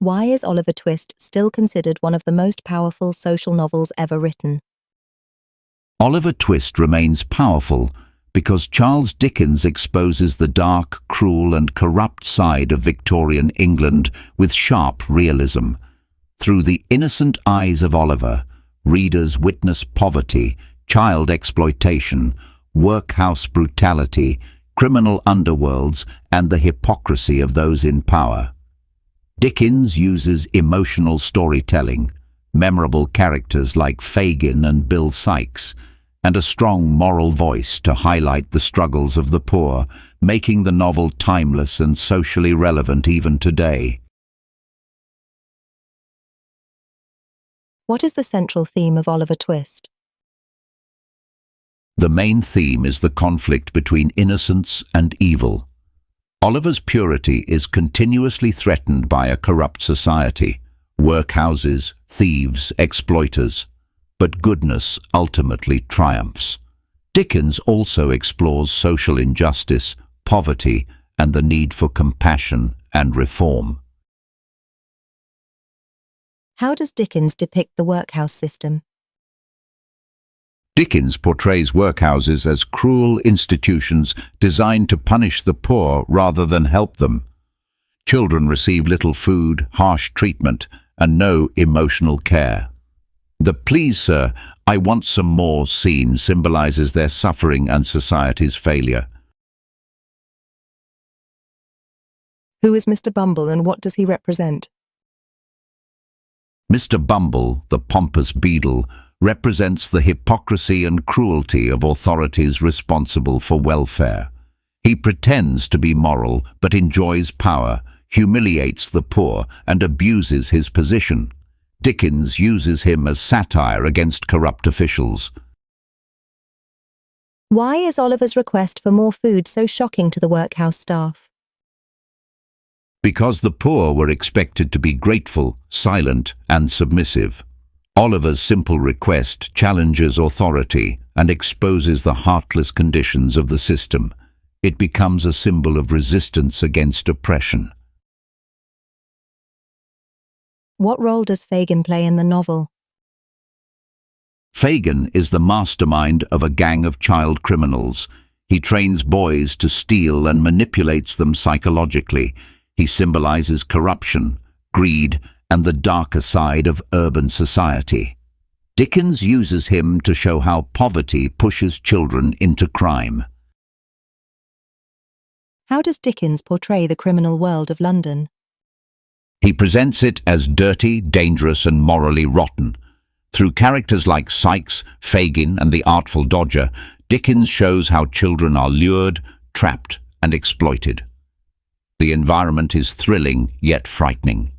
Why is Oliver Twist still considered one of the most powerful social novels ever written? Oliver Twist remains powerful because Charles Dickens exposes the dark, cruel and corrupt side of Victorian England with sharp realism. Through the innocent eyes of Oliver, readers witness poverty, child exploitation, workhouse brutality, criminal underworlds, and the hypocrisy of those in power. Dickens uses emotional storytelling, memorable characters like Fagin and Bill Sikes, and a strong moral voice to highlight the struggles of the poor, making the novel timeless and socially relevant even today. What is the central theme of Oliver Twist? The main theme is the conflict between innocence and evil. Oliver's purity is continuously threatened by a corrupt society, workhouses, thieves, exploiters. But goodness ultimately triumphs. Dickens also explores social injustice, poverty, and the need for compassion and reform. How does Dickens depict the workhouse system? Dickens portrays workhouses as cruel institutions designed to punish the poor rather than help them. Children receive little food, harsh treatment, and no emotional care. The "please, sir, I want some more" scene symbolizes their suffering and society's failure. Who is Mr. Bumble and what does he represent? Mr. Bumble, the pompous beadle, represents the hypocrisy and cruelty of authorities responsible for welfare. He pretends to be moral but enjoys power, humiliates the poor, and abuses his position. Dickens uses him as satire against corrupt officials. Why is Oliver's request for more food so shocking to the workhouse staff? Because the poor were expected to be grateful, silent, and submissive. Oliver's simple request challenges authority and exposes the heartless conditions of the system. It becomes a symbol of resistance against oppression. What role does Fagin play in the novel? Fagin is the mastermind of a gang of child criminals. He trains boys to steal and manipulates them psychologically. He symbolizes corruption, greed, and the darker side of urban society. Dickens uses him to show how poverty pushes children into crime. How does Dickens portray the criminal world of London? He presents it as dirty, dangerous, and morally rotten. Through characters like Sikes, Fagin, and the Artful Dodger, Dickens shows how children are lured, trapped, and exploited. The environment is thrilling yet frightening.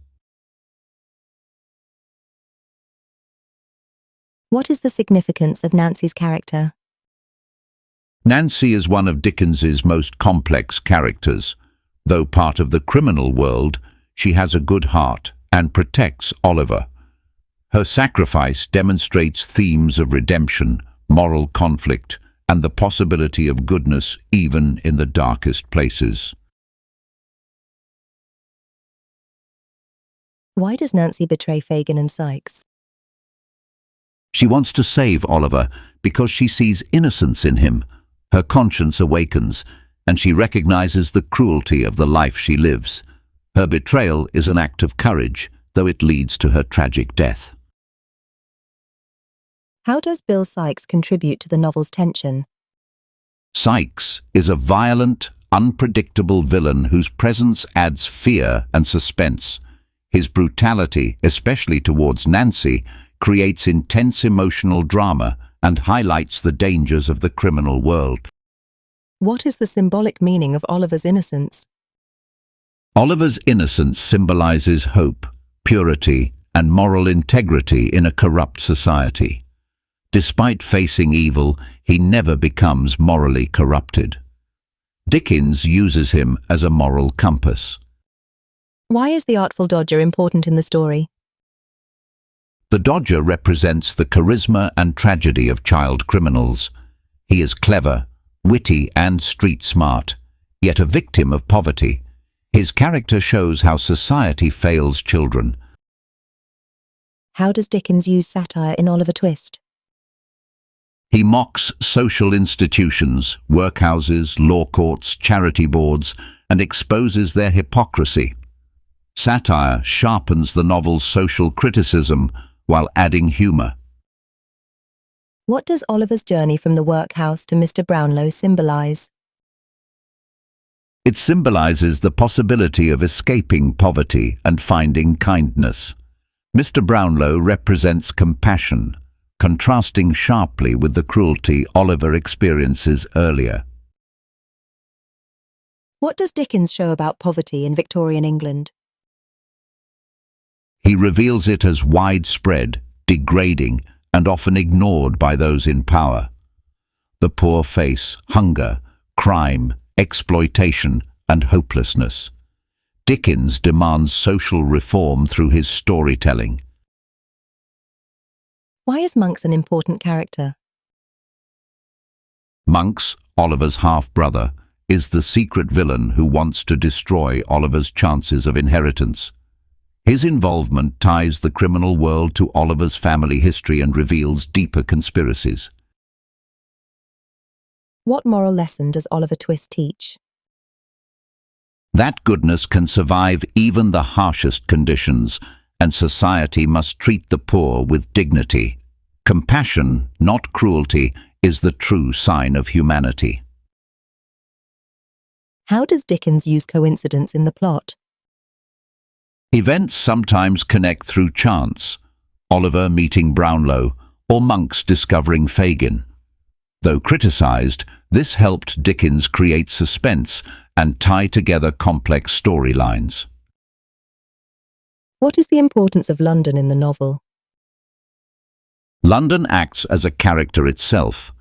What is the significance of Nancy's character? Nancy is one of Dickens's most complex characters. Though part of the criminal world, she has a good heart and protects Oliver. Her sacrifice demonstrates themes of redemption, moral conflict, and the possibility of goodness even in the darkest places. Why does Nancy betray Fagin and Sikes? She wants to save Oliver because she sees innocence in him. Her conscience awakens, and she recognizes the cruelty of the life she lives. Her betrayal is an act of courage, though it leads to her tragic death. How does Bill Sikes contribute to the novel's tension? Sikes is a violent, unpredictable villain whose presence adds fear and suspense. His brutality, especially towards Nancy, creates intense emotional drama and highlights the dangers of the criminal world. What is the symbolic meaning of Oliver's innocence? Oliver's innocence symbolizes hope, purity, and moral integrity in a corrupt society. Despite facing evil, he never becomes morally corrupted. Dickens uses him as a moral compass. Why is the Artful Dodger important in the story? The Dodger represents the charisma and tragedy of child criminals. He is clever, witty, and street smart, yet a victim of poverty. His character shows how society fails children. How does Dickens use satire in Oliver Twist? He mocks social institutions, workhouses, law courts, charity boards, and exposes their hypocrisy. Satire sharpens the novel's social criticism while adding humour. What does Oliver's journey from the workhouse to Mr. Brownlow symbolise? It symbolises the possibility of escaping poverty and finding kindness. Mr. Brownlow represents compassion, contrasting sharply with the cruelty Oliver experiences earlier. What does Dickens show about poverty in Victorian England? He reveals it as widespread, degrading, and often ignored by those in power. The poor face hunger, crime, exploitation, and hopelessness. Dickens demands social reform through his storytelling. Why is Monks an important character? Monks, Oliver's half-brother, is the secret villain who wants to destroy Oliver's chances of inheritance. His involvement ties the criminal world to Oliver's family history and reveals deeper conspiracies. What moral lesson does Oliver Twist teach? That goodness can survive even the harshest conditions, and society must treat the poor with dignity. Compassion, not cruelty, is the true sign of humanity. How does Dickens use coincidence in the plot? Events sometimes connect through chance, Oliver meeting Brownlow, or Monks discovering Fagin. Though criticised, this helped Dickens create suspense and tie together complex storylines. What is the importance of London in the novel? London acts as a character itself.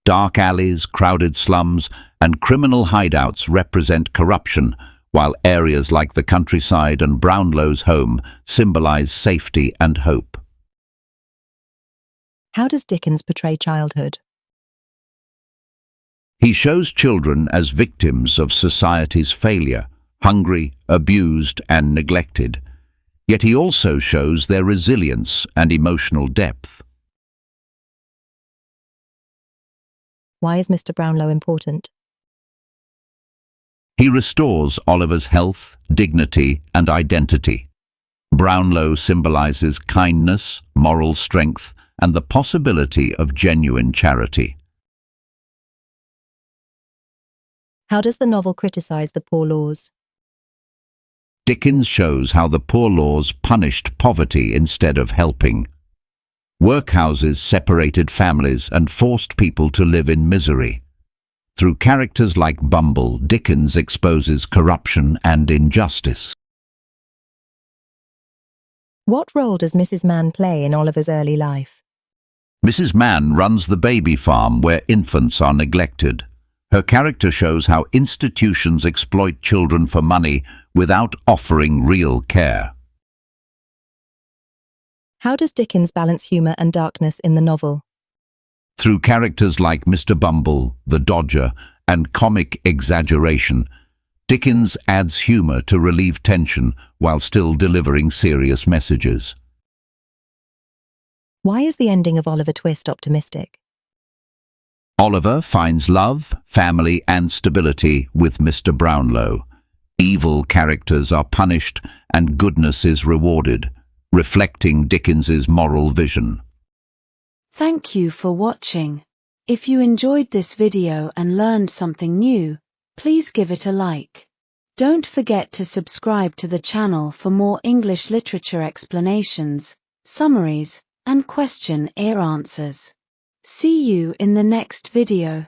Dark alleys, crowded slums, and criminal hideouts represent corruption, while areas like the countryside and Brownlow's home symbolize safety and hope. How does Dickens portray childhood? He shows children as victims of society's failure, hungry, abused, and neglected. Yet he also shows their resilience and emotional depth. Why is Mr. Brownlow important? He restores Oliver's health, dignity, and identity. Brownlow symbolizes kindness, moral strength, and the possibility of genuine charity. How does the novel criticize the poor laws? Dickens shows how the poor laws punished poverty instead of helping. Workhouses separated families and forced people to live in misery. Through characters like Bumble, Dickens exposes corruption and injustice. What role does Mrs. Mann play in Oliver's early life? Mrs. Mann runs the baby farm where infants are neglected. Her character shows how institutions exploit children for money without offering real care. How does Dickens balance humour and darkness in the novel? Through characters like Mr. Bumble, the Dodger, and comic exaggeration, Dickens adds humour to relieve tension while still delivering serious messages. Why is the ending of Oliver Twist optimistic? Oliver finds love, family, and stability with Mr. Brownlow. Evil characters are punished and goodness is rewarded, reflecting Dickens's moral vision. Thank you for watching. If you enjoyed this video and learned something new, please give it a like. Don't forget to subscribe to the channel for more English literature explanations, summaries, and question-and-answers. See you in the next video.